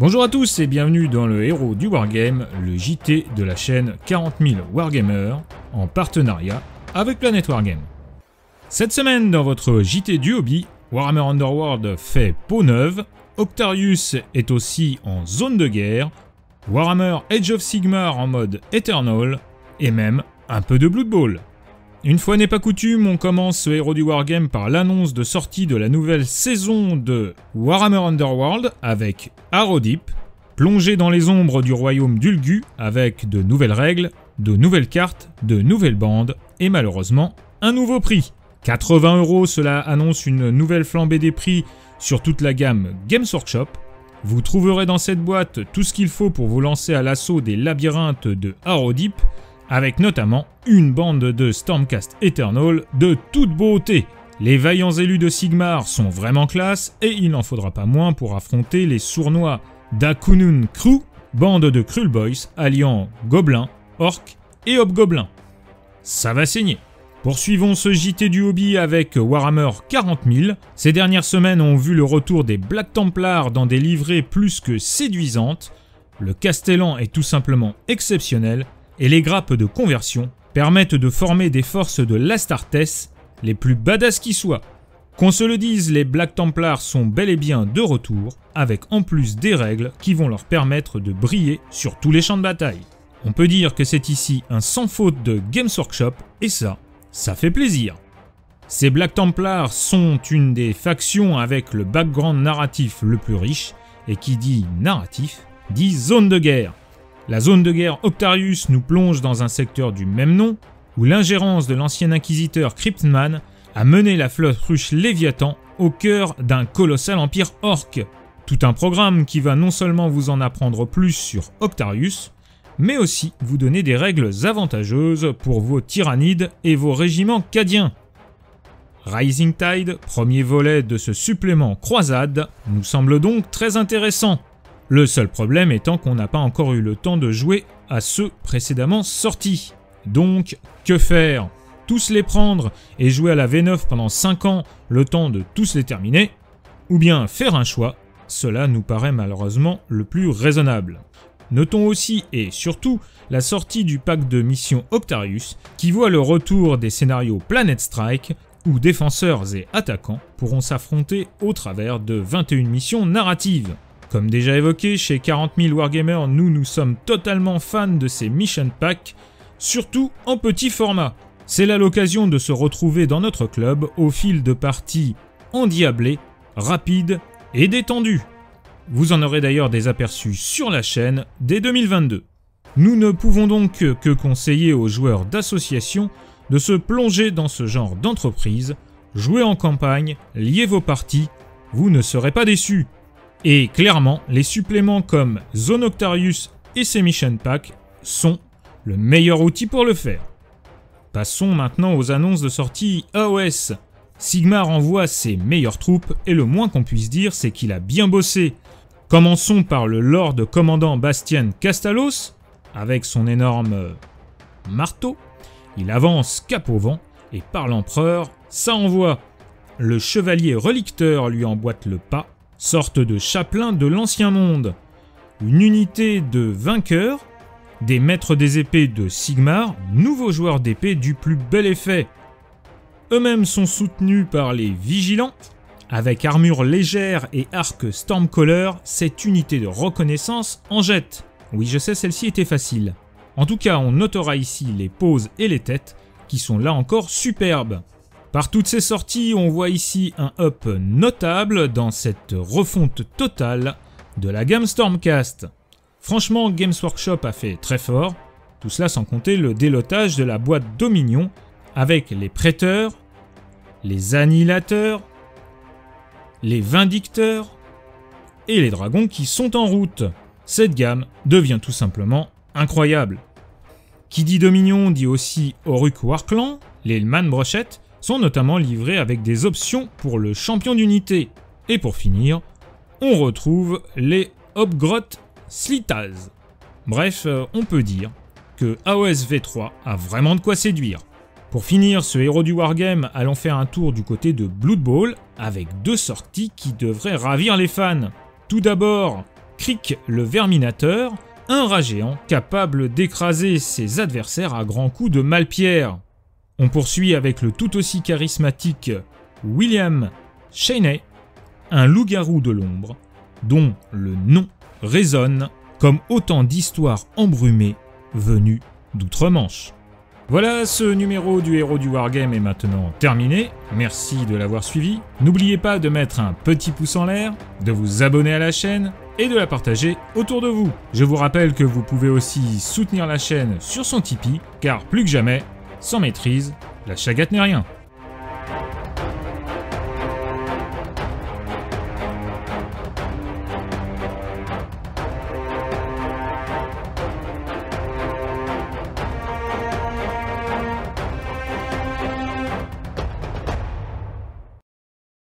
Bonjour à tous et bienvenue dans le héros du Wargame, le JT de la chaîne 40 000 Wargamers, en partenariat avec Planète Wargame. Cette semaine dans votre JT du hobby, Warhammer Underworld fait peau neuve, Octarius est aussi en zone de guerre, Warhammer Age of Sigmar en mode Eternal, et même un peu de Blood Bowl. Une fois n'est pas coutume, on commence ce héros du Wargame par l'annonce de sortie de la nouvelle saison de Warhammer Underworld avec Harrowdeep, plongé dans les ombres du royaume d'Ulgu avec de nouvelles règles, de nouvelles cartes, de nouvelles bandes et malheureusement un nouveau prix. 80 €, cela annonce une nouvelle flambée des prix sur toute la gamme Games Workshop. Vous trouverez dans cette boîte tout ce qu'il faut pour vous lancer à l'assaut des labyrinthes de Harrowdeep, avec notamment une bande de Stormcast Eternal de toute beauté. Les vaillants élus de Sigmar sont vraiment classe et il n'en faudra pas moins pour affronter les sournois d'Akunun Crew, bande de Krull Boys alliant gobelins, orques et hobgoblins. Ça va saigner. Poursuivons ce JT du hobby avec Warhammer 40 000. Ces dernières semaines ont vu le retour des Black Templars dans des livrées plus que séduisantes. Le Castellan est tout simplement exceptionnel et les grappes de conversion permettent de former des forces de l'Astartes les plus badass qui soient. Qu'on se le dise, les Black Templars sont bel et bien de retour, avec en plus des règles qui vont leur permettre de briller sur tous les champs de bataille. On peut dire que c'est ici un sans faute de Games Workshop, et ça fait plaisir. Ces Black Templars sont une des factions avec le background narratif le plus riche, et qui dit narratif, dit zone de guerre. La zone de guerre Octarius nous plonge dans un secteur du même nom, où l'ingérence de l'ancien inquisiteur Cryptman a mené la flotte ruche Léviathan au cœur d'un colossal empire orc. Tout un programme qui va non seulement vous en apprendre plus sur Octarius, mais aussi vous donner des règles avantageuses pour vos tyrannides et vos régiments cadiens. Rising Tide, premier volet de ce supplément croisade, nous semble donc très intéressant. Le seul problème étant qu'on n'a pas encore eu le temps de jouer à ceux précédemment sortis. Donc, que faire? Tous les prendre et jouer à la V9 pendant 5 ans, le temps de tous les terminer? Ou bien faire un choix? Cela nous paraît malheureusement le plus raisonnable. Notons aussi et surtout la sortie du pack de mission Octarius qui voit le retour des scénarios Planet Strike où défenseurs et attaquants pourront s'affronter au travers de 21 missions narratives. Comme déjà évoqué, chez 40 000 Wargamers, nous sommes totalement fans de ces mission packs, surtout en petit format. C'est là l'occasion de se retrouver dans notre club au fil de parties endiablées, rapides et détendues. Vous en aurez d'ailleurs des aperçus sur la chaîne dès 2022. Nous ne pouvons donc que conseiller aux joueurs d'association de se plonger dans ce genre d'entreprise, jouer en campagne, lier vos parties, vous ne serez pas déçus. Et clairement, les suppléments comme Zone Octarius et ses Mission Packs sont le meilleur outil pour le faire. Passons maintenant aux annonces de sortie AOS. Sigmar envoie ses meilleures troupes et le moins qu'on puisse dire c'est qu'il a bien bossé. Commençons par le Lord Commandant Bastien Castalos, avec son énorme marteau. Il avance cap au vent et par l'empereur, ça envoie. Le Chevalier Relicteur lui emboîte le pas, sorte de chapelain de l'ancien monde. Une unité de vainqueurs, des maîtres des épées de Sigmar, nouveaux joueurs d'épée du plus bel effet. Eux-mêmes sont soutenus par les Vigilants. Avec armure légère et arc Stormcaller, cette unité de reconnaissance en jette. Oui, je sais, celle-ci était facile. En tout cas, on notera ici les poses et les têtes, qui sont là encore superbes. Par toutes ces sorties, on voit ici un up notable dans cette refonte totale de la gamme Stormcast. Franchement, Games Workshop a fait très fort, tout cela sans compter le délotage de la boîte Dominion avec les prêteurs, les annihilateurs, les vindicteurs et les dragons qui sont en route. Cette gamme devient tout simplement incroyable. Qui dit Dominion dit aussi Orruk Warclan, les Man Brochettes sont notamment livrés avec des options pour le champion d'unité. Et pour finir, on retrouve les Hobgroth Slitaz. Bref, on peut dire que AOS V3 a vraiment de quoi séduire. Pour finir ce héros du Wargame, allons faire un tour du côté de Blood Bowl avec 2 sorties qui devraient ravir les fans. Tout d'abord, Crick le Verminateur, un rat géant capable d'écraser ses adversaires à grands coups de malpierre. On poursuit avec le tout aussi charismatique William Shaney, un loup-garou de l'ombre, dont le nom résonne comme autant d'histoires embrumées venues d'outre-Manche. Voilà, ce numéro du Héros du Wargame est maintenant terminé. Merci de l'avoir suivi. N'oubliez pas de mettre un petit pouce en l'air, de vous abonner à la chaîne et de la partager autour de vous. Je vous rappelle que vous pouvez aussi soutenir la chaîne sur son Tipeee, car plus que jamais, sans maîtrise, la chagate n'est rien.